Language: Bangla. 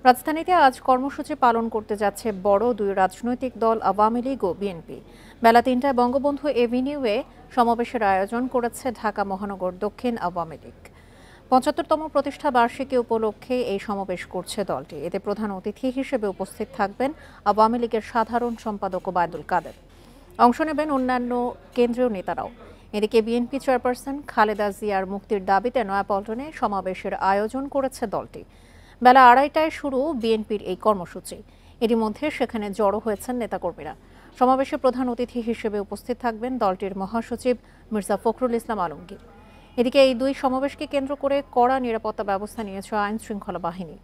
রাজধানীতে আজ কর্মসূচি পালন করতে যাচ্ছে বড় দুই রাজনৈতিক দল আওয়ামী লীগ ও বিএনপি। বেলা ৩টায় বঙ্গবন্ধু এভিনিউয়ে সমাবেশের আয়োজন করেছে ঢাকা মহানগর দক্ষিণ আওয়ামী লীগ। ৭৫তম প্রতিষ্ঠা বার্ষিকী উপলক্ষে এই সমাবেশ করছে দলটি। এতে প্রধান অতিথি হিসেবে উপস্থিত থাকবেন আওয়ামী লীগের সাধারণ সম্পাদক ওবায়দুল কাদের। অংশ নেবেন অন্যান্য কেন্দ্রীয় নেতারাও। এদিকে বিএনপি চেয়ারপারসন খালেদা জিয়ার মুক্তির দাবিতে নয়াপল্টনে সমাবেশের আয়োজন করেছে দলটি। বেলা ২:৩০টায় শুরু বিএনপির এই কর্মসূচি। এরই মধ্যে সেখানে জড়ো হয়েছেন নেতাকর্মীরা। সমাবেশে প্রধান অতিথি হিসেবে উপস্থিত থাকবেন দলটির মহাসচিব মির্জা ফখরুল ইসলাম আলমগীর। এদিকে এই দুই সমাবেশকে কেন্দ্র করে কড়া নিরাপত্তা ব্যবস্থা নিয়েছে আইন শৃঙ্খলা বাহিনী।